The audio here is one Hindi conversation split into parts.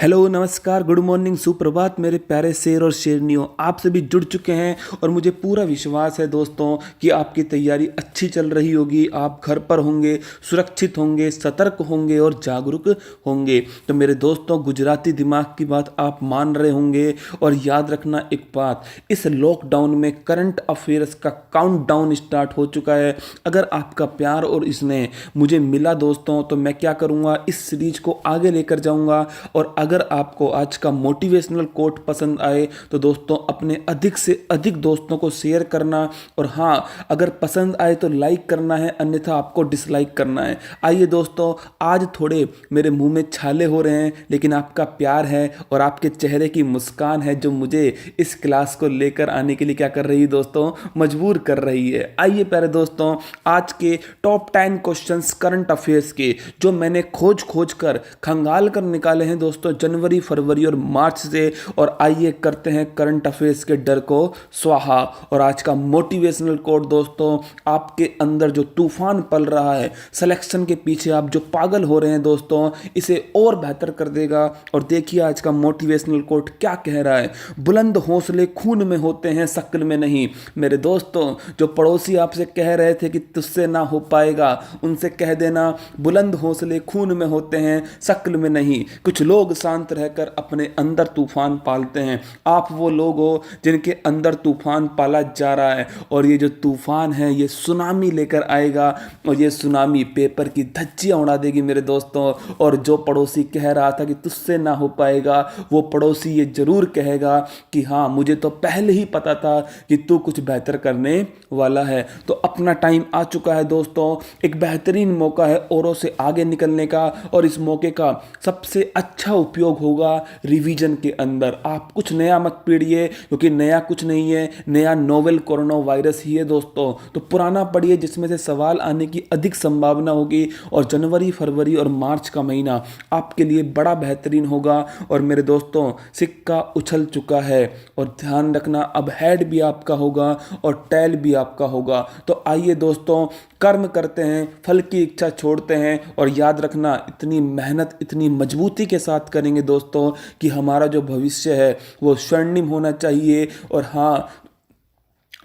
हेलो नमस्कार गुड मॉर्निंग सुप्रभात मेरे प्यारे शेर और शेरनियों। आप सभी जुड़ चुके हैं और मुझे पूरा विश्वास है दोस्तों कि आपकी तैयारी अच्छी चल रही होगी। आप घर पर होंगे, सुरक्षित होंगे, सतर्क होंगे और जागरूक होंगे। तो मेरे दोस्तों, गुजराती दिमाग की बात आप मान रहे होंगे। और याद रखना एक बात, इस लॉकडाउन में करंट अफेयर्स का काउंटडाउन स्टार्ट हो चुका है। अगर आपका प्यार और स्नेह मुझे मिला दोस्तों, तो मैं क्या करूँगा, इस सीरीज को आगे लेकर जाऊँगा। और अगर आपको आज का मोटिवेशनल कोट पसंद आए तो दोस्तों अपने अधिक से अधिक दोस्तों को शेयर करना। और हाँ, अगर पसंद आए तो लाइक करना है, अन्यथा आपको डिसलाइक करना है। आइए दोस्तों, आज थोड़े मेरे मुंह में छाले हो रहे हैं, लेकिन आपका प्यार है और आपके चेहरे की मुस्कान है जो मुझे इस क्लास को लेकर आने के लिए क्या कर रही है दोस्तों, मजबूर कर रही है। आइए प्यारे दोस्तों, आज के टॉप 10 क्वेश्चंस करंट अफेयर्स के जो मैंने खोज खोज कर खंगाल कर निकाले हैं दोस्तों, जनवरी, फरवरी और मार्च से। और आइए करते हैं करंट अफेयर्स के डर को स्वाहा। और आज का मोटिवेशनल कोट दोस्तों, आपके अंदर जो तूफान पल रहा है, सिलेक्शन के पीछे आप जो पागल हो रहे हैं दोस्तों, इसे और बेहतर कर देगा। और देखिए आज का मोटिवेशनल कोट क्या कह रहा है, बुलंद हौसले खून में होते हैं, शक्ल में नहीं। मेरे दोस्तों, जो पड़ोसी आपसे कह रहे थे कि तुझसे ना हो पाएगा, उनसे कह देना बुलंद हौसले खून में होते हैं, शक्ल में नहीं। कुछ लोग शांत रहकर अपने अंदर तूफान पालते हैं। आप वो लोग हो जिनके अंदर तूफान पाला जा रहा है। और ये जो तूफान है ये सुनामी लेकर आएगा, और ये सुनामी पेपर की धज्जियां उड़ा देगी मेरे दोस्तों। और जो पड़ोसी कह रहा था कि तुझसे ना हो पाएगा, वो पड़ोसी ये जरूर कहेगा कि हाँ, मुझे तो पहले ही पता था कि तू कुछ बेहतर करने वाला है। तो अपना टाइम आ चुका है दोस्तों, एक बेहतरीन मौका है औरों से आगे निकलने का। और इस मौके का सबसे अच्छा उपयोग होगा रिवीजन के अंदर। आप कुछ नया मत पढ़िए, क्योंकि नया कुछ नहीं है, नया नोवेल कोरोना वायरस ही है दोस्तों। तो पुराना पढ़िए जिसमें से सवाल आने की अधिक संभावना होगी। और जनवरी, फरवरी और मार्च का महीना आपके लिए बड़ा बेहतरीन होगा। और मेरे दोस्तों, सिक्का उछल चुका है और ध्यान रखना, अब हेड भी आपका होगा और टेल भी आपका होगा। तो आइए दोस्तों, कर्म करते हैं, फल की इच्छा छोड़ते हैं। और याद रखना, इतनी मेहनत इतनी मजबूती के साथ करेंगे दोस्तों कि हमारा जो भविष्य है वो स्वर्णिम होना चाहिए। और हाँ,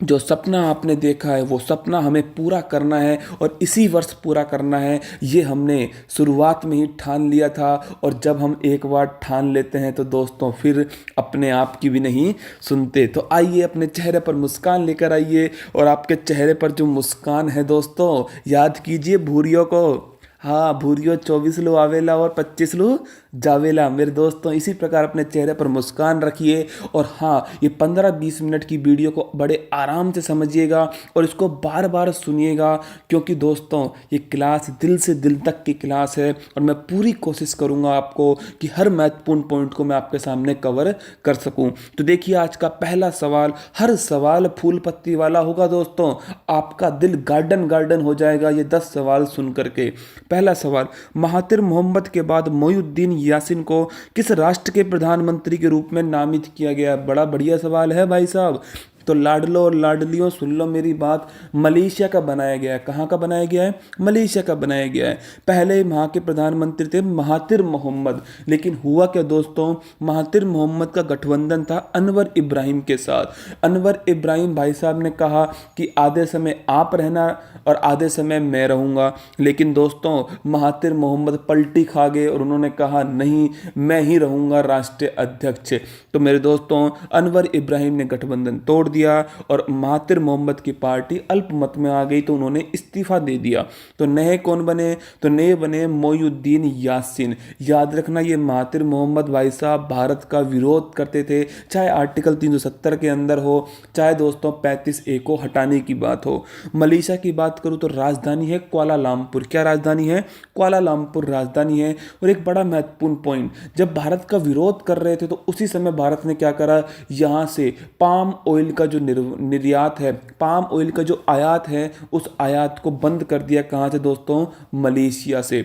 जो सपना आपने देखा है वो सपना हमें पूरा करना है, और इसी वर्ष पूरा करना है। ये हमने शुरुआत में ही ठान लिया था। और जब हम एक बार ठान लेते हैं तो दोस्तों फिर अपने आप की भी नहीं सुनते। तो आइए अपने चेहरे पर मुस्कान लेकर आइए। और आपके चेहरे पर जो मुस्कान है दोस्तों, याद कीजिए भूरियों को। हाँ, भूरियो 24 लो आवेला और 25 लो जावेला। मेरे दोस्तों, इसी प्रकार अपने चेहरे पर मुस्कान रखिए। और हाँ, ये 15-20 मिनट की वीडियो को बड़े आराम से समझिएगा और इसको बार बार सुनिएगा, क्योंकि दोस्तों ये क्लास दिल से दिल तक की क्लास है। और मैं पूरी कोशिश करूँगा आपको कि हर महत्वपूर्ण पॉइंट को मैं आपके सामने कवर कर सकूँ। तो देखिए आज का पहला सवाल, हर सवाल फूल पत्ती वाला होगा दोस्तों, आपका दिल गार्डन गार्डन हो जाएगा ये 10 सवाल सुन करके। पहला सवाल, महातिर मोहम्मद के बाद मोइनुद्दीन यासीन को किस राष्ट्र के प्रधानमंत्री के रूप में नामित किया गया? बड़ा बढ़िया सवाल है भाई साहब। तो लाडलो और लाडलियों सुन लो मेरी बात, मलेशिया का बनाया गया है। कहाँ का बनाया गया है? मलेशिया का बनाया गया है। पहले वहाँ के प्रधानमंत्री थे महातिर मोहम्मद, लेकिन हुआ क्या दोस्तों, महातिर मोहम्मद का गठबंधन था अनवर इब्राहिम के साथ। अनवर इब्राहिम भाई साहब ने कहा कि आधे समय आप रहना और आधे समय मैं रहूँगा। लेकिन दोस्तों महातिर मोहम्मद पलटी खा गए और उन्होंने कहा नहीं, मैं ही रहूँगा राष्ट्रीय अध्यक्ष। तो मेरे दोस्तों, अनवर इब्राहिम ने गठबंधन तोड़ दिया और महातिर मोहम्मद की पार्टी अल्पमत में आ गई, तो उन्होंने इस्तीफा दे दिया। तो नए कौन बने? तो नए बने मोइनुद्दीन यासीन। याद रखना, ये महातिर मोहम्मद भाई साहब भारत का विरोध करते थे, चाहे आर्टिकल 370 के अंदर हो, चाहे दोस्तों 35A को हटाने की बात हो। मलेशिया की बात करूं तो राजधानी है कुआलालंपुर। क्या राजधानी है? कुआलालंपुर राजधानी है। और एक बड़ा महत्वपूर्ण पॉइंट, जब भारत का विरोध कर रहे थे तो उसी समय भारत ने क्या करा, यहाँ से पाम ऑयल का जो निर्यात है, पाम ऑयल का जो आयात है, उस आयात को बंद कर दिया। कहाँ से दोस्तों? मलेशिया से।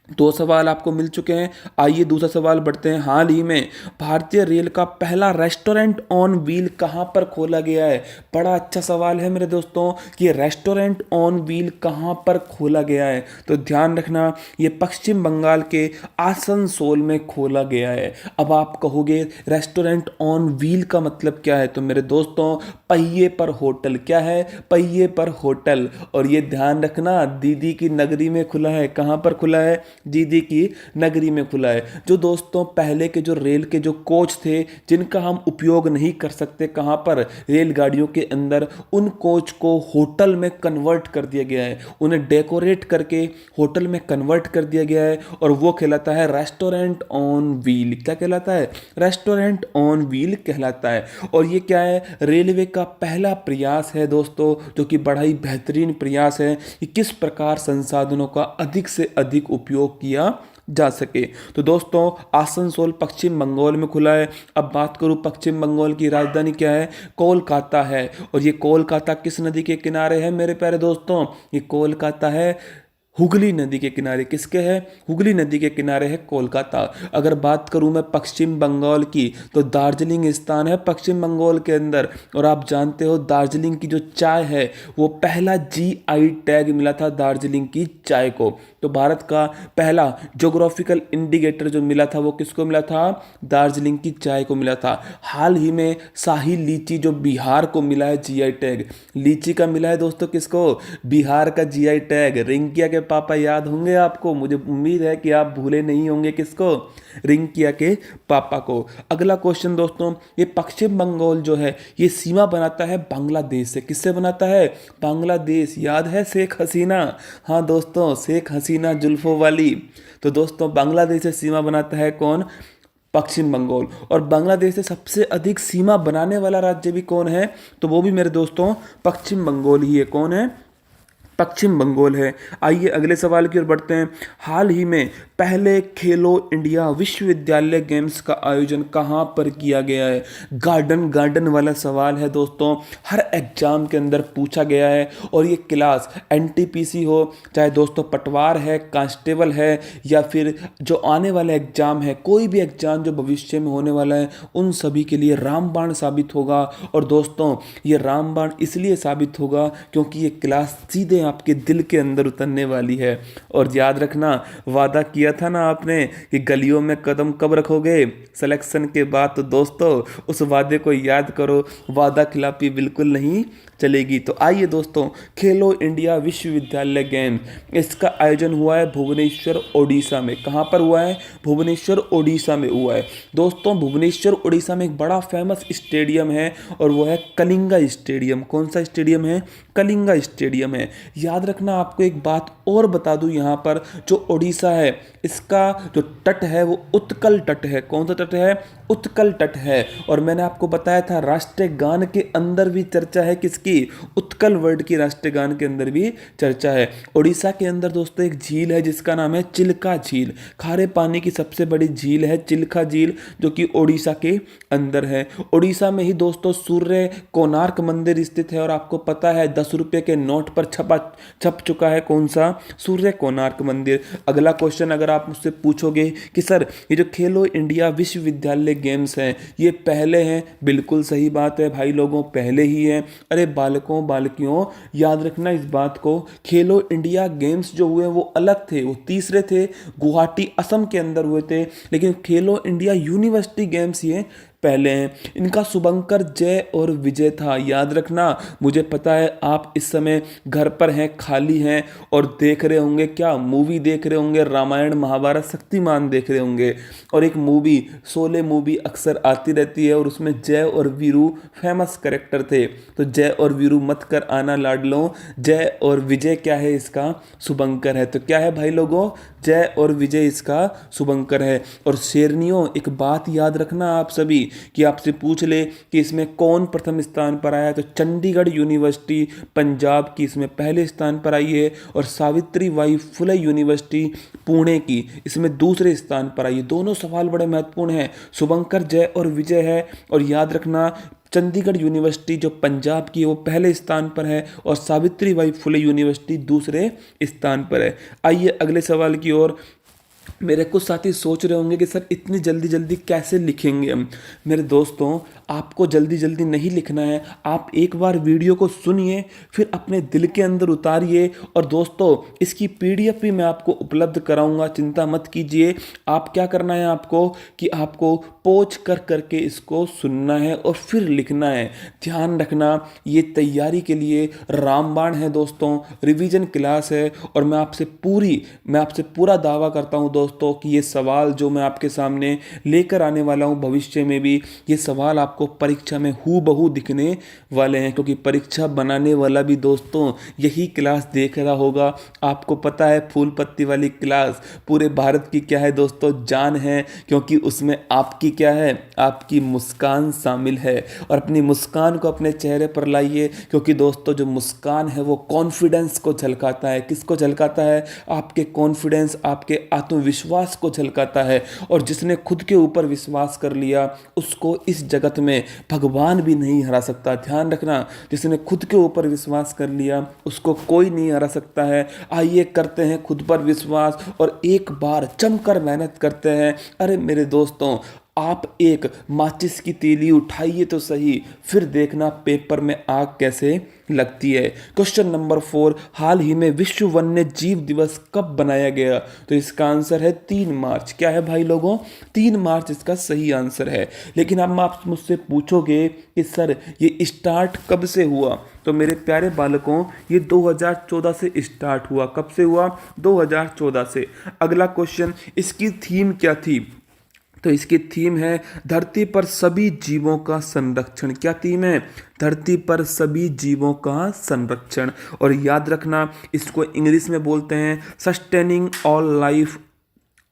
दो सवाल आपको मिल चुके हैं। आइए दूसरा सवाल बढ़ते हैं। हाल ही में भारतीय रेल का पहला रेस्टोरेंट ऑन व्हील कहां पर खोला गया है? बड़ा अच्छा सवाल है मेरे दोस्तों कि रेस्टोरेंट ऑन व्हील कहां पर खोला गया है। तो ध्यान रखना, ये पश्चिम बंगाल के आसनसोल में खोला गया है। अब आप कहोगे रेस्टोरेंट ऑन व्हील का मतलब क्या है? तो मेरे दोस्तों, पहिए पर होटल। क्या है? पहिए पर होटल। और ये ध्यान रखना, दीदी की नगरी में खुला है। कहां पर खुला है? दीदी की नगरी में खुला है। जो दोस्तों पहले के जो रेल के जो कोच थे जिनका हम उपयोग नहीं कर सकते कहां पर? रेलगाड़ियों के अंदर, उन कोच को होटल में कन्वर्ट कर दिया गया है। उन्हें डेकोरेट करके होटल में कन्वर्ट कर दिया गया है और वो कहलाता है रेस्टोरेंट ऑन व्हील। क्या कहलाता है? रेस्टोरेंट ऑन व्हील कहलाता है। और ये क्या है? रेलवे का पहला प्रयास है दोस्तों, जो कि बड़ा ही बेहतरीन प्रयास है कि किस प्रकार संसाधनों का अधिक से अधिक उपयोग किया जा सके। तो दोस्तों, आसनसोल पश्चिम बंगाल में खुला है। अब बात करूं, पश्चिम बंगाल की राजधानी क्या है? कोलकाता है। और ये कोलकाता किस नदी के किनारे है मेरे प्यारे दोस्तों? ये कोलकाता है हुगली नदी के किनारे। किसके है? हुगली नदी के किनारे है कोलकाता। अगर बात करूं मैं पश्चिम बंगाल की, तो दार्जिलिंग स्थान है पश्चिम बंगाल के अंदर। और आप जानते हो दार्जिलिंग की जो चाय है वो पहला जीआई टैग मिला था दार्जिलिंग की चाय को। तो भारत का पहला ज्योग्राफिकल इंडिकेटर जो मिला था वो किसको मिला था? दार्जिलिंग की चाय को मिला था। हाल ही में शाही लीची जो बिहार को मिला है जीआई टैग। लीची का मिला है दोस्तों किसको? बिहार का जीआई टैग। रिंकिया के पापा याद होंगे आपको, मुझे उम्मीद है कि आप भूले नहीं होंगे। किसको? रिंकिया के पापा को। अगला क्वेश्चन दोस्तों, ये पश्चिम बंगाल जो है ये सीमा बनाता है बांग्लादेश से। किससे बनाता है? बांग्लादेश। याद है शेख हसीना? हाँ दोस्तों, शेख हसीना जुल्फों वाली। तो दोस्तों, बांग्लादेश से सीमा बनाता है कौन? पश्चिम बंगाल। और बांग्लादेश से सबसे अधिक सीमा बनाने वाला राज्य भी कौन है? तो वो भी मेरे दोस्तों पश्चिम बंगाल ही है। कौन है? पश्चिम बंगाल है। आइए अगले सवाल की ओर बढ़ते हैं। हाल ही में पहले खेलो इंडिया विश्वविद्यालय गेम्स का आयोजन कहां पर किया गया है? गार्डन गार्डन वाला सवाल है दोस्तों, हर एग्जाम के अंदर पूछा गया है। और ये क्लास एनटीपीसी हो, चाहे दोस्तों पटवार है, कांस्टेबल है, या फिर जो आने वाला एग्जाम है, कोई भी एग्जाम जो भविष्य में होने वाला है, उन सभी के लिए रामबाण साबित होगा। और दोस्तों, ये रामबाण इसलिए साबित होगा क्योंकि ये क्लास सीधे आपके दिल के अंदर उतरने वाली है। और याद रखना, वादा किया था ना आपने कि गलियों में कदम कब रखोगे सिलेक्शन के बाद। तो दोस्तों, उस वादे को याद करो, वादा खिलाफी बिल्कुल नहीं चलेगी। तो आइए दोस्तों, खेलो इंडिया विश्वविद्यालय गेम, इसका आयोजन हुआ है भुवनेश्वर ओडिशा में। कहाँ पर हुआ है? भुवनेश्वर ओडिशा में हुआ है। दोस्तों, भुवनेश्वर ओडिशा में एक बड़ा फेमस स्टेडियम है और वो है कलिंगा स्टेडियम। कौन सा स्टेडियम है? कलिंगा स्टेडियम है। याद रखना, आपको एक बात और बता दूं, यहाँ पर जो ओडिशा है इसका जो तट है वो उत्कल तट है। कौन सा तट है? उत्कल तट है। और मैंने आपको बताया था राष्ट्रीय गान के अंदर भी चर्चा है किसकी? उत्कल वर्ड की राष्ट्रीय गान के अंदर भी चर्चा है। ओडिशा के अंदर दोस्तों एक झील है जिसका नाम है चिल्का झील। खारे पानी की सबसे बड़ी झील है चिल्का झील, जो कि ओडिशा के अंदर है। ओडिशा में ही दोस्तों सूर्य कोणार्क मंदिर स्थित है। और आपको पता है 10 रुपए के नोट पर छप चुका है कौन सा? सूर्य कोणार्क मंदिर। अगला क्वेश्चन अगर आप मुझसे पूछोगे कि सर ये जो खेलो इंडिया विश्वविद्यालय गेम्स हैं ये पहले हैं, बिल्कुल सही बात है भाई लोगों, पहले ही है। अरे बालकों बालकियों, याद रखना इस बात को, खेलो इंडिया गेम्स जो हुए वो अलग थे, वो तीसरे थे, गुवाहाटी असम के अंदर हुए थे। लेकिन खेलो इंडिया यूनिवर्सिटी गेम्स ये पहले हैं। इनका शुभंकर जय और विजय था। याद रखना, मुझे पता है आप इस समय घर पर हैं, खाली हैं और देख रहे होंगे, क्या मूवी देख रहे होंगे, रामायण महाभारत शक्तिमान देख रहे होंगे। और एक मूवी शोले मूवी अक्सर आती रहती है और उसमें जय और वीरू फेमस कैरेक्टर थे। तो जय और वीरू मत कर आना लाडलो, जय और विजय क्या है? इसका शुभंकर है। तो क्या है भाई लोगों? जय और विजय इसका शुभंकर है। और शेरनियों, एक बात याद रखना आप सभी, कि आपसे पूछ ले कि इसमें कौन प्रथम स्थान पर आया है, तो चंडीगढ़ यूनिवर्सिटी पंजाब की इसमें पहले स्थान पर आई है। और सावित्रीबाई फुले यूनिवर्सिटी पुणे की इसमें दूसरे स्थान पर आई है। दोनों सवाल बड़े महत्वपूर्ण हैं। शुभंकर जय और विजय है। और याद रखना, चंडीगढ़ यूनिवर्सिटी जो पंजाब की है वो पहले स्थान पर है और सावित्रीबाई फुले यूनिवर्सिटी दूसरे स्थान पर है। आइए अगले सवाल की ओर। मेरे कुछ साथी सोच रहे होंगे कि सर इतनी जल्दी जल्दी कैसे लिखेंगे हम। मेरे दोस्तों, आपको जल्दी जल्दी नहीं लिखना है। आप एक बार वीडियो को सुनिए, फिर अपने दिल के अंदर उतारिए। और दोस्तों, इसकी पीडीएफ भी मैं आपको उपलब्ध कराऊंगा, चिंता मत कीजिए। आप क्या करना है आपको कि आपको पॉज कर करके इसको सुनना है और फिर लिखना है। ध्यान रखना, ये तैयारी के लिए रामबाण है दोस्तों, रिवीजन क्लास है। और मैं आपसे पूरा दावा करता हूं दोस्तों कि ये सवाल जो मैं आपके सामने लेकर आने वाला हूं भविष्य में भी, ये सवाल आपको परीक्षा में हूबहू दिखने वाले हैं। क्योंकि परीक्षा बनाने वाला भी दोस्तों यही क्लास देख रहा होगा। आपको पता है, फूल पत्ती वाली क्लास पूरे भारत की क्या है दोस्तों, जान है। क्योंकि उसमें आपकी क्या है, आपकी मुस्कान शामिल है। और अपनी मुस्कान को अपने चेहरे पर लाइए, क्योंकि दोस्तों जो मुस्कान है वो कॉन्फिडेंस को झलकाता है। किसको झलकाता है? आपके कॉन्फिडेंस, आपके आत्मविश्वास को झलकाता है। और जिसने खुद के ऊपर विश्वास कर लिया, उसको इस जगत में भगवान भी नहीं हरा सकता। ध्यान रखना, जिसने खुद के ऊपर विश्वास कर लिया, उसको कोई नहीं हरा सकता है। आइए करते हैं खुद पर विश्वास और एक बार जमकर मेहनत करते हैं। अरे मेरे दोस्तों, आप एक माचिस की तीली उठाइए तो सही, फिर देखना पेपर में आग कैसे लगती है। क्वेश्चन नंबर 4, हाल ही में विश्व वन्य जीव दिवस कब बनाया गया? तो इसका आंसर है 3 मार्च। क्या है भाई लोगों? 3 मार्च इसका सही आंसर है। लेकिन अब आप मुझसे पूछोगे कि सर ये स्टार्ट कब से हुआ? तो मेरे प्यारे बालकों, ये 2014 से स्टार्ट हुआ। कब से हुआ? 2014 से। अगला क्वेश्चन, इसकी थीम क्या थी? तो इसकी थीम है धरती पर सभी जीवों का संरक्षण। क्या थीम है? धरती पर सभी जीवों का संरक्षण। और याद रखना, इसको इंग्लिश में बोलते हैं sustaining all life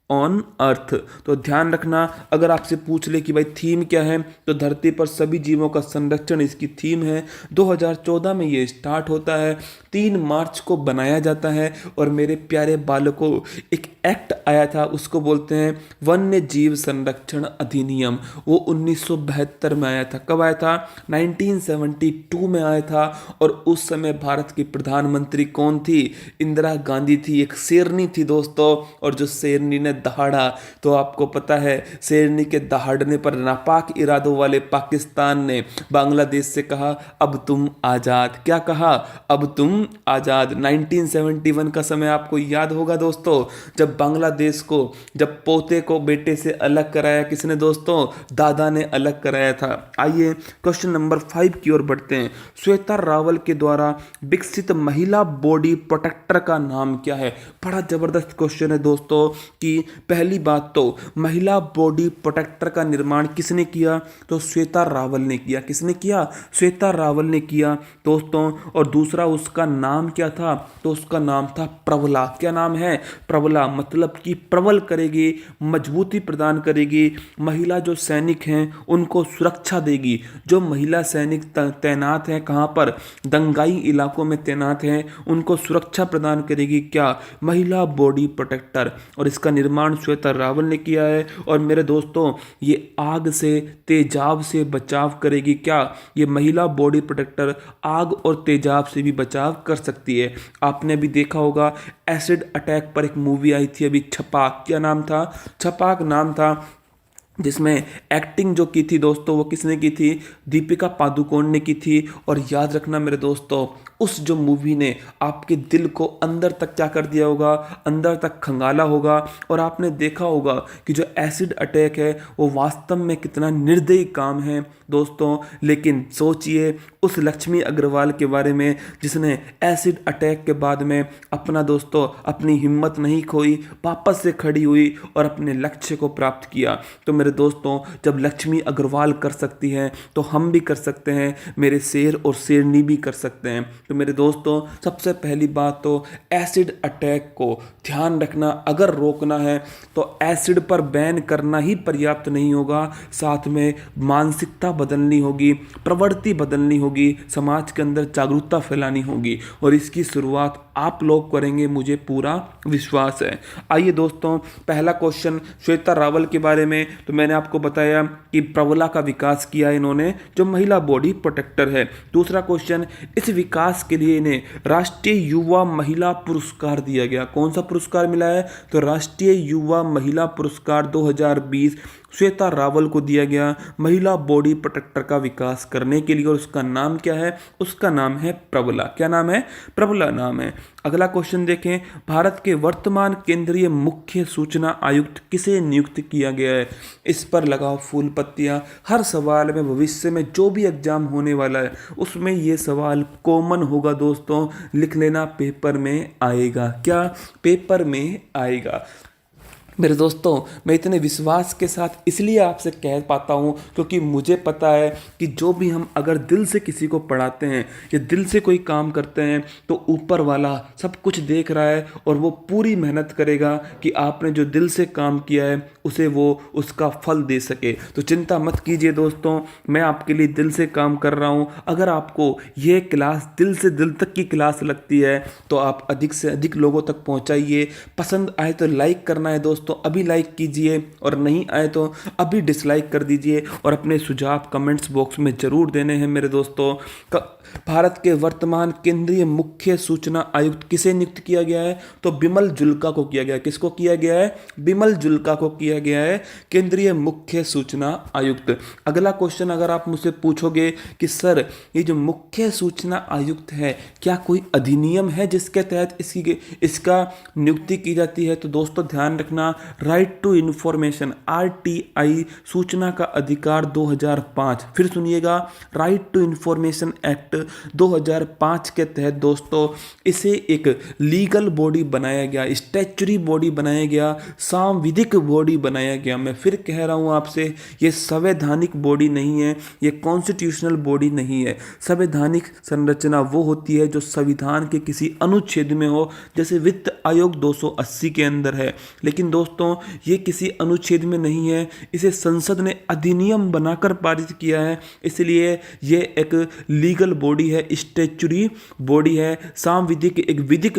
on earth. तो ध्यान रखना, अगर आपसे पूछ ले कि भाई थीम क्या है, तो धरती पर सभी जीवों का संरक्षण इसकी थीम है। 2014 में ये स्टार्ट होता है, 3 मार्च को बनाया जाता है। और मेरे प्यारे बालकों, एक एक्ट आया था, उसको बोलते हैं वन्य जीव संरक्षण अधिनियम। वो 1972 में आया था। कब आया था? 1972 में आया था। और उस समय भारत की प्रधानमंत्री कौन थी? इंदिरा गांधी थी। एक शेरनी थी दोस्तों, और जो शेरनी ने दहाड़ा, तो आपको पता है शेरनी के दहाड़ने पर नापाक इरादों वाले पाकिस्तान ने बांग्लादेश से कहा अब तुम आजाद। क्या कहा? अब तुम आजाद। 1971 का समय आपको याद होगा दोस्तों, जब बांग्लादेश को, जब पोते को बेटे से अलग कराया किसने दोस्तों? दादा ने अलग कराया था। आइए क्वेश्चन नंबर 5 की ओर बढ़ते हैं। श्वेता रावल के द्वारा विकसित महिला बॉडी प्रोटेक्टर का नाम क्या है? बड़ा जबरदस्त क्वेश्चन है दोस्तों कि पहली बात तो महिला बॉडी प्रोटेक्टर का निर्माण किसने किया? तो श्वेता रावल ने किया। किसने किया? श्वेता रावल ने किया दोस्तों। और दूसरा उसका नाम क्या था? तो उसका नाम था प्रबला। क्या नाम है? प्रबला। मतलब कि प्रबल करेगी, मजबूती प्रदान करेगी। महिला जो सैनिक हैं उनको सुरक्षा देगी। जो महिला सैनिक तैनात हैं, कहाँ पर? दंगाई इलाकों में तैनात हैं, उनको सुरक्षा प्रदान करेगी। क्या? महिला बॉडी प्रोटेक्टर। और इसका निर्माण श्वेता रावल ने किया है। और मेरे दोस्तों, ये आग से, तेजाब से बचाव करेगी। क्या? ये महिला बॉडी प्रोटेक्टर आग और तेजाब से भी बचाव कर सकती है। आपने भी देखा होगा, एसिड अटैक पर एक मूवी आई थी अभी, छपाक। क्या नाम था? छपाक नाम था, जिसमें एक्टिंग जो की थी दोस्तों, वो किसने की थी? दीपिका पादुकोण ने की थी। और याद रखना मेरे दोस्तों, उस जो मूवी ने आपके दिल को अंदर तक क्या कर दिया होगा? अंदर तक खंगाला होगा। और आपने देखा होगा कि जो एसिड अटैक है वो वास्तव में कितना निर्दयी काम है दोस्तों। लेकिन सोचिए उस लक्ष्मी अग्रवाल के बारे में, जिसने एसिड अटैक के बाद में अपना दोस्तों अपनी हिम्मत नहीं खोई, वापस से खड़ी हुई और अपने लक्ष्य को प्राप्त किया। तो मेरे दोस्तों, जब लक्ष्मी अग्रवाल कर सकती हैं तो हम भी कर सकते हैं, मेरे शेर और शेरनी भी कर सकते हैं। तो मेरे दोस्तों, सबसे पहली बात तो एसिड अटैक को ध्यान रखना, अगर रोकना है तो एसिड पर बैन करना ही पर्याप्त नहीं होगा, साथ में मानसिकता बदलनी होगी, प्रवृत्ति बदलनी होगी, समाज के अंदर जागरूकता फैलानी होगी। और इसकी शुरुआत आप लोग करेंगे, मुझे पूरा विश्वास है। आइए दोस्तों, पहला क्वेश्चन श्वेता रावल के बारे में। तो मैंने आपको बताया कि प्रवला का विकास किया इन्होंने, जो महिला बॉडी प्रोटेक्टर है। दूसरा क्वेश्चन, इस विकास के लिए इन्हें राष्ट्रीय युवा महिला पुरस्कार दिया गया। कौन सा पुरस्कार मिला है? तो राष्ट्रीय युवा महिला पुरस्कार 2020 श्वेता रावल को दिया गया महिला बॉडी प्रोटेक्टर का विकास करने के लिए। और उसका नाम क्या है? उसका नाम है प्रबला। क्या नाम है? प्रबला नाम है। अगला क्वेश्चन देखें, भारत के वर्तमान केंद्रीय मुख्य सूचना आयुक्त किसे नियुक्त किया गया है? इस पर लगाओ फूल पत्तियां। हर सवाल में भविष्य में जो भी एग्जाम होने वाला है उसमें ये सवाल कॉमन होगा दोस्तों, लिख लेना, पेपर में आएगा। क्या? पेपर में आएगा। मेरे दोस्तों, मैं इतने विश्वास के साथ इसलिए आपसे कह पाता हूँ क्योंकि मुझे पता है कि जो भी हम अगर दिल से किसी को पढ़ाते हैं या दिल से कोई काम करते हैं तो ऊपर वाला सब कुछ देख रहा है और वो पूरी मेहनत करेगा कि आपने जो दिल से काम किया है उसे वो उसका फल दे सके। तो चिंता मत कीजिए दोस्तों, मैं आपके लिए दिल से काम कर रहा हूँ। अगर आपको ये क्लास दिल से दिल तक की क्लास लगती है तो आप अधिक से अधिक लोगों तक पहुँचाइए। पसंद आए तो लाइक करना है दोस्तों, अभी लाइक कीजिए, और नहीं आए तो अभी डिसलाइक कर दीजिए। और अपने सुझाव कमेंट्स बॉक्स में जरूर देने हैं मेरे दोस्तों। भारत के वर्तमान केंद्रीय मुख्य सूचना आयुक्त किसे नियुक्त किया गया है? तो बिमल जुल्का को किया गया है। किसको किया गया है? बिमल जुल्का को किया गया है केंद्रीय मुख्य सूचना आयुक्त। अगला क्वेश्चन अगर आप मुझसे पूछोगे कि सर ये जो मुख्य सूचना आयुक्त है क्या कोई अधिनियम है जिसके तहत इसका नियुक्ति की जाती है? तो दोस्तों ध्यान रखना, राइट टू इंफॉर्मेशन RTI सूचना का अधिकार 2005, फिर सुनिएगा, राइट टू इंफॉर्मेशन एक्ट 2005 के तहत दोस्तों इसे एक लीगल बॉडी बनाया गया, स्टैच्यूटरी बॉडी बनाया गया, सांविधिक बॉडी बनाया गया। मैं फिर कह रहा हूं आपसे, ये संवैधानिक बॉडी नहीं है, ये कॉन्स्टिट्यूशनल बॉडी नहीं है। संवैधानिक संरचना वो होती है जो संविधान के किसी अनुच्छेद में हो, जैसे वित्त आयोग 280 के अंदर है। लेकिन दोस्तों ये किसी अनुच्छेद में नहीं है, इसे संसद ने अधिनियम बनाकर पारित किया है, इसलिए ये एक लीगल बॉडी है, स्टैच्यूटरी बॉडी है, सांविधिक एक विधिक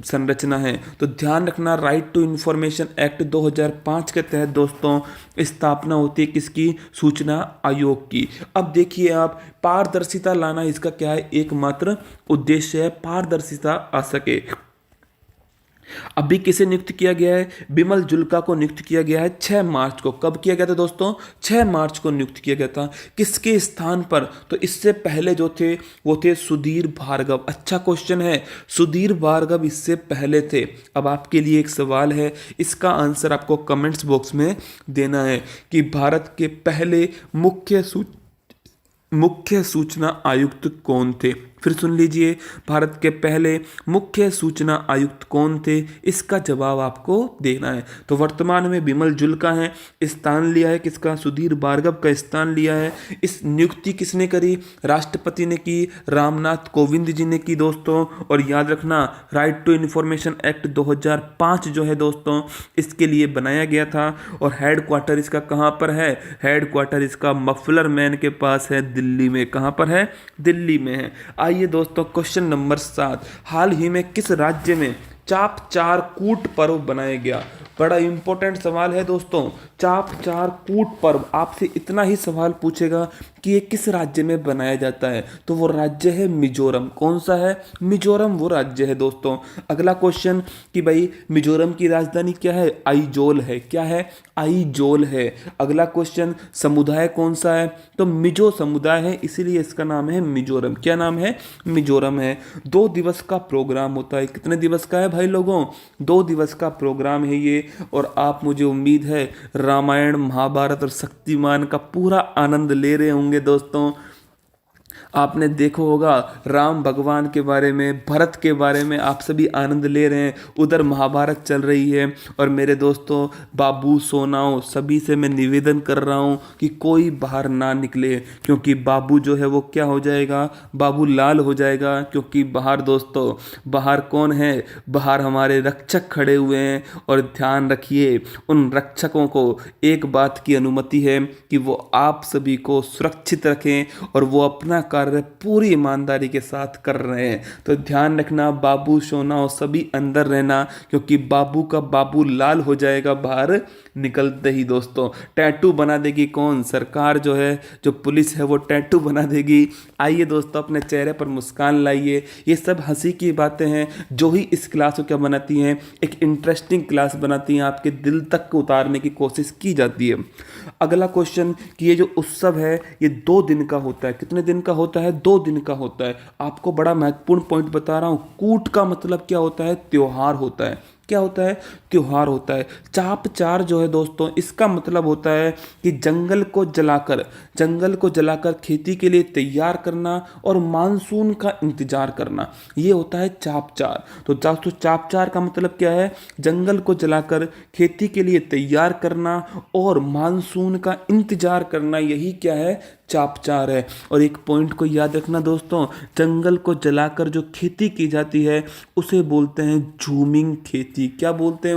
संरचना है। तो ध्यान रखना, राइट टू इंफॉर्मेशन एक्ट 2005 के तहत दोस्तों स्थापना होती है किसकी? सूचना आयोग की। अब देखिए आप, पारदर्शिता लाना इसका क्या है? एकमात्र उद्देश्य है, पारदर्शिता आ सके। अभी किसे नियुक्त किया गया है? बिमल जुल्का को नियुक्त किया गया है 6 मार्च को। कब किया गया था दोस्तों? 6 मार्च को नियुक्त किया गया था। किसके स्थान पर? तो इससे पहले जो थे वो थे सुधीर भार्गव। अच्छा क्वेश्चन है, सुधीर भार्गव इससे पहले थे। अब आपके लिए एक सवाल है, इसका आंसर आपको कमेंट्स बॉक्स में देना है कि भारत के पहले मुख्य सूचना आयुक्त कौन थे? फिर सुन लीजिए, भारत के पहले मुख्य सूचना आयुक्त कौन थे? इसका जवाब आपको देना है। तो वर्तमान में बिमल जुल्का हैं, स्थान लिया है किसका? सुधीर भार्गव का स्थान लिया है। इस नियुक्ति किसने करी? राष्ट्रपति ने की, रामनाथ कोविंद जी ने की दोस्तों। और याद रखना, राइट टू इंफॉर्मेशन एक्ट 2005 जो है दोस्तों इसके लिए बनाया गया था। और हेड क्वार्टर इसका कहाँ पर है? हेड क्वार्टर इसका मफलर मैन के पास है, दिल्ली में। कहाँ पर है? दिल्ली में है। आइए दोस्तों, क्वेश्चन नंबर 7, हाल ही में किस राज्य में चाप चार कूट पर्व बनाया गया? बड़ा इंपॉर्टेंट सवाल है दोस्तों। चाप चार कूट पर्व आपसे इतना ही सवाल पूछेगा कि ये किस राज्य में बनाया जाता है, तो वो राज्य है मिजोरम। कौन सा है? मिजोरम वो राज्य है दोस्तों। अगला क्वेश्चन कि भाई मिजोरम की राजधानी क्या है? आइजोल है। क्या है? आइजोल है। अगला क्वेश्चन, समुदाय कौन सा है? तो मिजो समुदाय है, इसीलिए इसका नाम है मिजोरम। क्या नाम है? मिजोरम है। 2 दिवस का प्रोग्राम होता है। कितने दिवस का है भाई लोगों? 2 दिवस का प्रोग्राम है ये। और आप, मुझे उम्मीद है, रामायण, महाभारत और शक्तिमान का पूरा आनंद ले रहे होंगे दोस्तों। आपने देखा होगा राम भगवान के बारे में, भरत के बारे में आप सभी आनंद ले रहे हैं। उधर महाभारत चल रही है। और मेरे दोस्तों, बाबू सोनाओ, सभी से मैं निवेदन कर रहा हूं कि कोई बाहर ना निकले, क्योंकि बाबू जो है वो क्या हो जाएगा? बाबू लाल हो जाएगा। क्योंकि बाहर दोस्तों, बाहर कौन है? बाहर हमारे रक्षक खड़े हुए हैं। और ध्यान रखिए, उन रक्षकों को एक बात की अनुमति है कि वो आप सभी को सुरक्षित रखें और वो अपना कार्य पूरी ईमानदारी के साथ कर रहे हैं। तो ध्यान रखना, बाबू सोना और सभी अंदर रहना, क्योंकि बाबू का बाबू लाल हो जाएगा बाहर निकलते ही। दोस्तों टैटू बना देगी कौन? सरकार जो है, जो पुलिस है वो टैटू बना देगी। आइए दोस्तों अपने चेहरे पर मुस्कान लाइए। ये सब हंसी की बातें हैं जो ही इस क्लास को क्या बनाती हैं, एक इंटरेस्टिंग क्लास बनाती हैं, आपके दिल तक को उतारने की कोशिश की जाती है। अगला क्वेश्चन कि ये जो उत्सव है ये 2 दिन का होता है। कितने दिन का होता है? 2 दिन का होता है। आपको बड़ा महत्वपूर्ण पॉइंट बता रहा हूं, कूट का मतलब क्या होता है? त्योहार होता है। क्या होता है? त्योहार होता है। चाप चार जो है दोस्तों, इसका मतलब होता है कि जंगल को जलाकर खेती के लिए तैयार करना और मानसून का इंतजार करना, ये होता है चाप चार। तो दोस्तों चाप चार का मतलब क्या है? जंगल को जलाकर खेती के लिए तैयार करना और मानसून का इंतजार करना, यही क्या है? चाप चार है। और एक पॉइंट को याद रखना दोस्तों, जंगल को जलाकर जो खेती की जाती है उसे बोलते हैं झूमिंग खेती। क्या बोलते हैं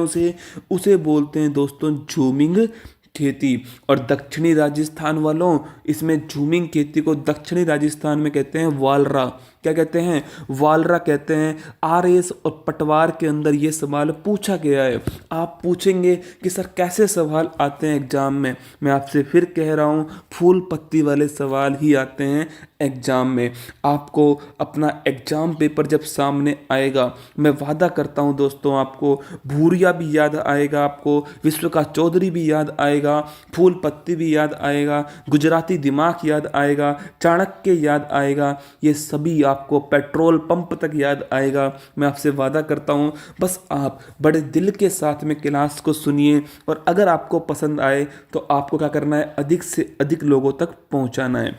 उसे बोलते हैं दोस्तों झूमिंग खेती। और दक्षिणी राजस्थान वालों, इसमें झूमिंग खेती को दक्षिणी राजस्थान में कहते हैं वालरा। क्या कहते हैं? वालरा कहते हैं। आरएस और पटवार के अंदर ये सवाल पूछा गया है। आप पूछेंगे कि सर कैसे सवाल आते हैं एग्जाम में? मैं आपसे फिर कह रहा हूँ, फूल पत्ती वाले सवाल ही आते हैं एग्जाम में। आपको अपना एग्जाम पेपर जब सामने आएगा, मैं वादा करता हूँ दोस्तों, आपको भूरिया भी याद आएगा, आपको विश्व का चौधरी भी याद आएगा, फूल पत्ती भी याद आएगा, गुजराती दिमाग याद आएगा, चाणक्य याद आएगा, ये सभी आपको पेट्रोल पंप तक याद आएगा। मैं आपसे वादा करता हूँ, बस आप बड़े दिल के साथ में क्लास को सुनिए और अगर आपको पसंद आए तो आपको क्या करना है? अधिक से अधिक लोगों तक पहुँचाना है।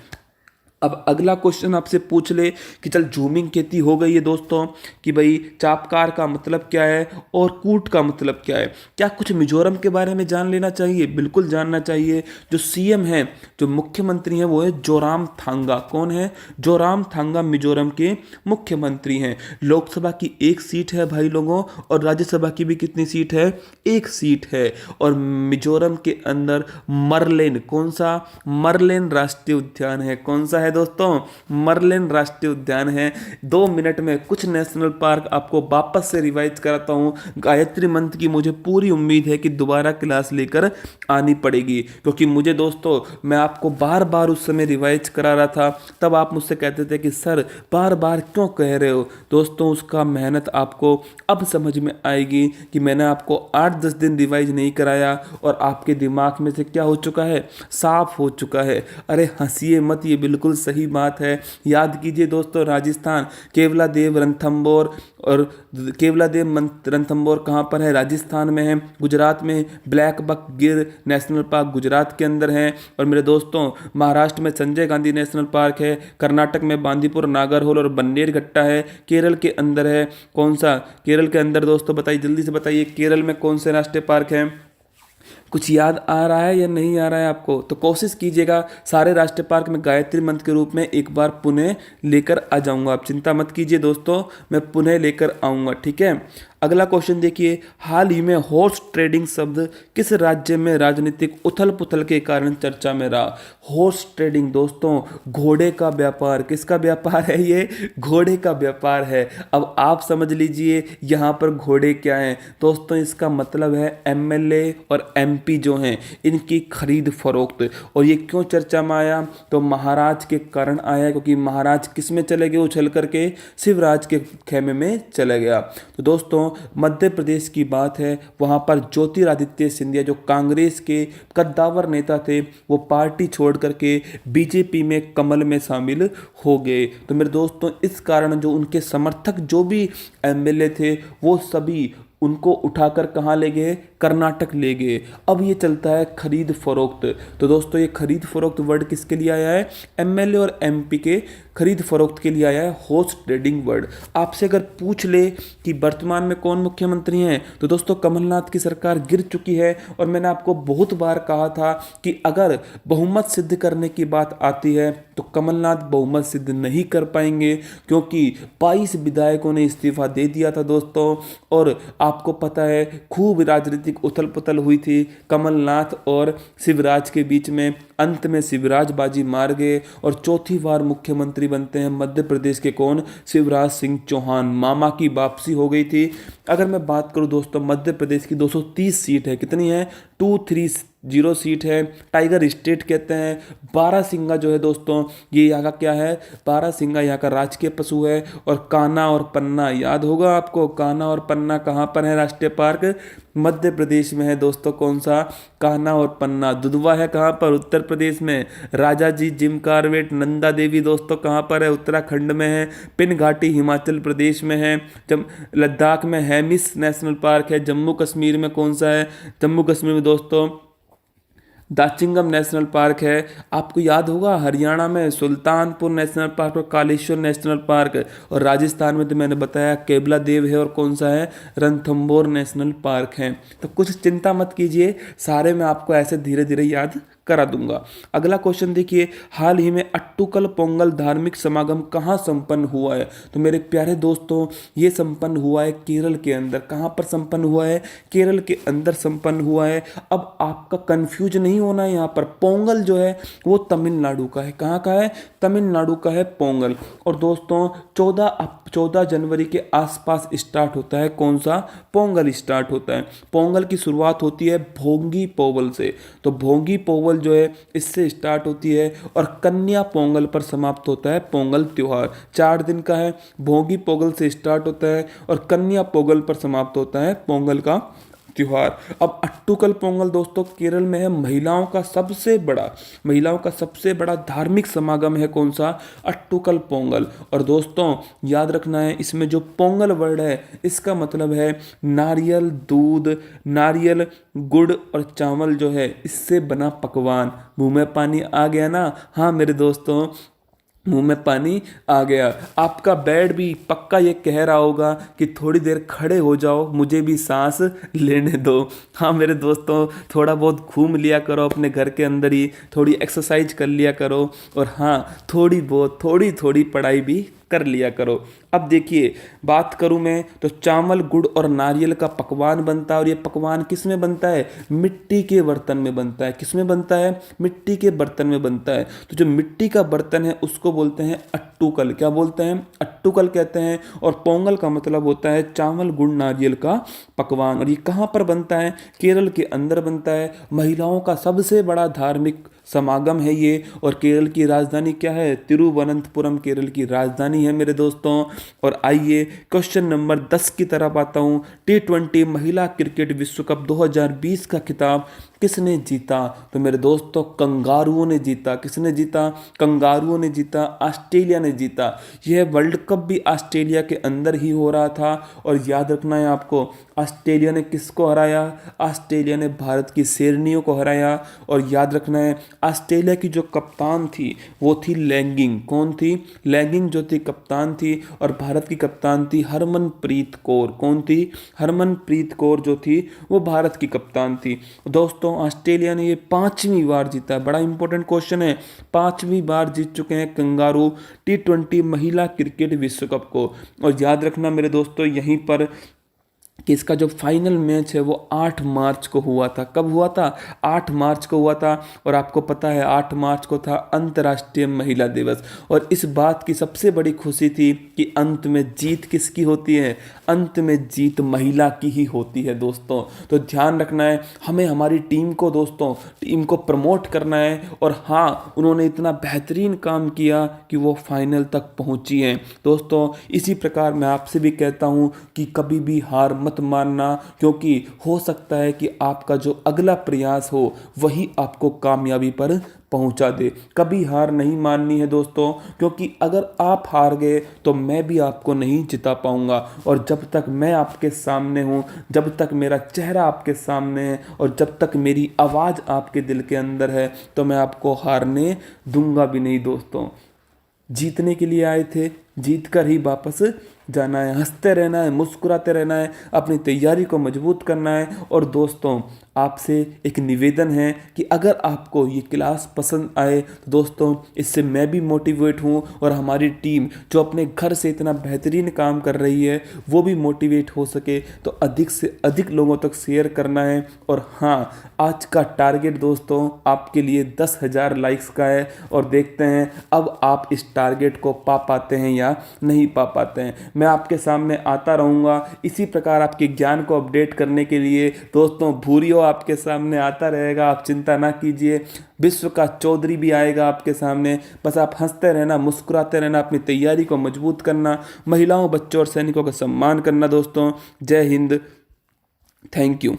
अब अगला क्वेश्चन आपसे पूछ ले कि चल झूमिंग खेती हो गई है दोस्तों, कि भाई चापकार का मतलब क्या है और कूट का मतलब क्या है। क्या कुछ मिजोरम के बारे में जान लेना चाहिए? बिल्कुल जानना चाहिए। जो सीएम है, जो मुख्यमंत्री हैं, वो है जोरामथांगा। कौन है? जोरामथांगा मिजोरम के मुख्यमंत्री हैं। लोकसभा की 1 सीट है भाई लोगों, और राज्यसभा की भी कितनी सीट है? 1 सीट है। और मिजोरम के अंदर मरलेन, कौन सा? मरलेन राष्ट्रीय उद्यान है। कौन सा है दोस्तों? मरलेन राष्ट्रीय उद्यान है। 2 मिनट में कुछ नेशनल पार्क आपको वापस से रिवाइज कराता हूं। गायत्री मंत्र की मुझे पूरी उम्मीद है कि दोबारा क्लास लेकर आनी पड़ेगी, क्योंकि मुझे दोस्तों, मैं आपको बार बार उस समय रिवाइज करा रहा था, तब आप मुझसे कहते थे कि सर बार बार क्यों कह रहे हो। दोस्तों उसका मेहनत आपको अब समझ में आएगी कि मैंने आपको 8-10 दिन रिवाइज नहीं कराया और आपके दिमाग में से क्या हो चुका है? साफ हो चुका है। अरे हंसिए मत, ये बिल्कुल सही बात है। याद कीजिए दोस्तों, राजस्थान, केवलादेव रणथंबोर, और केवलादेव रणथंबोर कहाँ पर है? राजस्थान में है। गुजरात में ब्लैक बक गिर नेशनल पार्क गुजरात के अंदर है। और मेरे दोस्तों महाराष्ट्र में संजय गांधी नेशनल पार्क है। कर्नाटक में बांदीपुर, नागरहोल और बन्नेरघट्टा है। केरल के अंदर है कौन सा? केरल के अंदर दोस्तों बताइए, जल्दी से बताइए, केरल में कौन से राष्ट्रीय पार्क हैं? कुछ याद आ रहा है या नहीं आ रहा है आपको? तो कोशिश कीजिएगा। सारे राष्ट्रीय पार्क में गायत्री मंत्र के रूप में एक बार पुनः लेकर आ जाऊंगा। आप चिंता मत कीजिए दोस्तों, मैं पुनः लेकर आऊंगा, ठीक है। अगला क्वेश्चन देखिए, हाल ही में हॉर्स ट्रेडिंग शब्द किस राज्य में राजनीतिक उथल पुथल के कारण चर्चा में रहा? हॉर्स ट्रेडिंग दोस्तों, घोड़े का व्यापार। किसका व्यापार है ये? घोड़े का व्यापार है। अब आप समझ लीजिए यहाँ पर घोड़े क्या हैं दोस्तों? इसका मतलब है एमएलए और एमपी जो हैं, इनकी खरीद फरोख्त। और ये क्यों चर्चा में आया? तो महाराज के कारण आया, क्योंकि महाराज किस में चले गए उछल करके? शिवराज के खेमे में चले गया। तो दोस्तों मध्य प्रदेश की बात है, वहां पर ज्योतिरादित्य सिंधिया जो कांग्रेस के कद्दावर नेता थे, वो पार्टी छोड़ करके बीजेपी में कमल में शामिल हो गए। तो मेरे दोस्तों इस कारण जो उनके समर्थक जो भी एमएलए थे, वो सभी उनको उठाकर कहाँ ले गए? कर्नाटक ले गए। अब ये चलता है खरीद फरोख्त। तो दोस्तों ये खरीद फरोख्त वर्ड किसके लिए आया है? एमएलए और एमपी के खरीद फरोख्त के लिए आया है हॉर्स ट्रेडिंग वर्ड। आपसे अगर पूछ ले कि वर्तमान में कौन मुख्यमंत्री हैं, तो दोस्तों कमलनाथ की सरकार गिर चुकी है। और मैंने आपको बहुत बार कहा था कि अगर बहुमत सिद्ध करने की बात आती है तो कमलनाथ बहुमत सिद्ध नहीं कर पाएंगे, क्योंकि 22 विधायकों ने इस्तीफा दे दिया था दोस्तों। और आपको पता है खूब राजनीतिक उथल पुथल हुई थी कमलनाथ और शिवराज के बीच में। अंत में शिवराज बाजी मार गए और चौथी बार मुख्यमंत्री बनते हैं मध्य प्रदेश के कौन? शिवराज सिंह चौहान। मामा की वापसी हो गई थी। अगर मैं बात करूं दोस्तों, मध्य प्रदेश की 230 सीट है। कितनी है? 230 सीट है। टाइगर स्टेट कहते हैं। बारहसिंगा जो है दोस्तों, ये यहाँ का क्या है? बारहसिंगा यहाँ का राजकीय पशु है। और कान्हा और पन्ना याद होगा आपको। कान्हा और पन्ना कहाँ पर है? राष्ट्रीय पार्क मध्य प्रदेश में है दोस्तों। कौन सा? कान्हा और पन्ना। दुधवा है कहाँ पर? उत्तर प्रदेश में। राजा जी जिम कार्बेट नंदा देवी दोस्तों कहाँ पर है? उत्तराखंड में है। पिन घाटी हिमाचल प्रदेश में है। लद्दाख में हेमिस नेशनल पार्क है। जम्मू कश्मीर में कौन सा है? जम्मू कश्मीर में दोस्तों दाचिंगम नेशनल पार्क है। आपको याद होगा हरियाणा में सुल्तानपुर नेशनल पार्क और कालेश्वर नेशनल पार्क। और राजस्थान में तो मैंने बताया केवला देव है। और कौन सा है? रणथंभौर नेशनल पार्क है। तो कुछ चिंता मत कीजिए, सारे मैं आपको ऐसे धीरे धीरे याद करा दूंगा। अगला क्वेश्चन देखिए, हाल ही में अट्टुकल पोंगल धार्मिक समागम कहाँ संपन्न हुआ है? तो मेरे प्यारे दोस्तों, ये संपन्न हुआ है केरल के अंदर। कहाँ पर संपन्न हुआ है? केरल के अंदर संपन्न हुआ है। अब आपका कंफ्यूज नहीं होना है, यहाँ पर पोंगल जो है वो तमिलनाडु का है। कहाँ का है? तमिलनाडु का है पोंगल। और दोस्तों 14 जनवरी के आसपास स्टार्ट होता है। कौन सा? पोंगल स्टार्ट होता है। पोंगल की शुरुआत होती है भोंगी पोवल से। तो भोंगी पोवल जो है इससे स्टार्ट होती है और कन्या पोंगल पर समाप्त होता है पोंगल त्योहार। 4 दिन का है। भोगी पोंगल से स्टार्ट होता है और कन्या पोंगल पर समाप्त होता है पोंगल का त्योहार। अब अट्टुकल पोंगल दोस्तों केरल में है। महिलाओं का सबसे बड़ा धार्मिक समागम है। कौन सा? अट्टुकल पोंगल। और दोस्तों याद रखना है, इसमें जो पोंगल वर्ड है इसका मतलब है नारियल, दूध, नारियल, गुड़ और चावल जो है इससे बना पकवान। मुंह में पानी आ गया ना? हाँ मेरे दोस्तों, मुंह में पानी आ गया। आपका बेड भी पक्का ये कह रहा होगा कि थोड़ी देर खड़े हो जाओ, मुझे भी सांस लेने दो। हाँ मेरे दोस्तों, थोड़ा बहुत घूम लिया करो अपने घर के अंदर ही, थोड़ी एक्सरसाइज कर लिया करो। और हाँ थोड़ी बहुत थोड़ी पढ़ाई भी कर लिया करो। अब देखिए बात करूं मैं तो चावल, गुड़ और नारियल का पकवान बनता है। और ये पकवान किस में बनता है? मिट्टी के बर्तन में बनता है। किस में बनता है? मिट्टी के बर्तन में बनता है। तो जो मिट्टी का बर्तन है उसको बोलते हैं अट्टुकल। क्या बोलते हैं? अट्टुकल कहते हैं। और पोंगल का मतलब होता है चावल, गुड़, नारियल का पकवान। और ये कहाँ पर बनता है? केरल के अंदर बनता है। महिलाओं का सबसे बड़ा धार्मिक समागम है ये। और केरल की राजधानी क्या है? तिरुवनंतपुरम केरल की राजधानी है मेरे दोस्तों। और आइए क्वेश्चन नंबर 10 की तरफ आता हूं। T20 महिला क्रिकेट विश्व कप 2020 का खिताब किसने जीता? तो मेरे दोस्तों कंगारुओं ने जीता। किसने जीता? कंगारुओं ने जीता। ऑस्ट्रेलिया ने जीता। यह वर्ल्ड कप भी ऑस्ट्रेलिया के अंदर ही हो रहा था। और याद रखना है आपको, ऑस्ट्रेलिया ने किसको हराया? ऑस्ट्रेलिया ने भारत की शेरनियों को हराया। और याद रखना है ऑस्ट्रेलिया की जो कप्तान थी वो थी लैंगिंग। कौन थी? लैंगिंग जो थी कप्तान थी। और भारत की कप्तान थी हरमनप्रीत कौर। कौन थी? हरमनप्रीत कौर जो थी वो भारत की कप्तान थी। दोस्तों ऑस्ट्रेलिया ने ये 5वीं बार जीता है। बड़ा इंपॉर्टेंट क्वेश्चन है। 5वीं बार जीत चुके हैं कंगारू T20 महिला क्रिकेट विश्व कप को। और याद रखना मेरे दोस्तों यहीं पर कि इसका जो फाइनल मैच है वो 8 मार्च को हुआ था। कब हुआ था? 8 मार्च को हुआ था। और आपको पता है 8 मार्च को था अंतर्राष्ट्रीय महिला दिवस। और इस बात की सबसे बड़ी खुशी थी कि अंत में जीत किसकी होती है? अंत में जीत महिला की ही होती है दोस्तों। तो ध्यान रखना है, हमें हमारी टीम को प्रमोट करना है। और हाँ उन्होंने इतना बेहतरीन काम किया कि वो फाइनल तक पहुंची हैं दोस्तों। इसी प्रकार मैं आपसे भी कहता हूं कि कभी भी हार मत मानना, क्योंकि हो सकता है कि आपका जो अगला प्रयास हो वही आपको कामयाबी पर पहुंचा दे। कभी हार नहीं माननी है दोस्तों, क्योंकि अगर आप हार गए तो मैं भी आपको नहीं जिता पाऊंगा। और जब तक मैं आपके सामने हूं, जब तक मेरा चेहरा आपके सामने है और जब तक मेरी आवाज़ आपके दिल के अंदर है तो मैं आपको हारने दूंगा भी नहीं दोस्तों। जीतने के लिए आए थे, जीत कर ही वापस जाना है। हंसते रहना है, मुस्कुराते रहना है, अपनी तैयारी को मजबूत करना है। और दोस्तों आपसे एक निवेदन है कि अगर आपको ये क्लास पसंद आए तो दोस्तों इससे मैं भी मोटिवेट हूँ और हमारी टीम जो अपने घर से इतना बेहतरीन काम कर रही है वो भी मोटिवेट हो सके, तो अधिक से अधिक लोगों तक शेयर करना है। और हाँ, आज का टारगेट दोस्तों आपके लिए 10,000 लाइक्स का है और देखते हैं अब आप इस टारगेट को पा पाते हैं या नहीं पा पाते हैं। मैं आपके सामने आता रहूँगा इसी प्रकार आपके ज्ञान को अपडेट करने के लिए। दोस्तों भूरियो आपके सामने आता रहेगा, आप चिंता ना कीजिए। विश्व का चौधरी भी आएगा आपके सामने, बस आप हंसते रहना, मुस्कुराते रहना, अपनी तैयारी को मजबूत करना, महिलाओं, बच्चों और सैनिकों का सम्मान करना। दोस्तों जय हिंद, थैंक यू।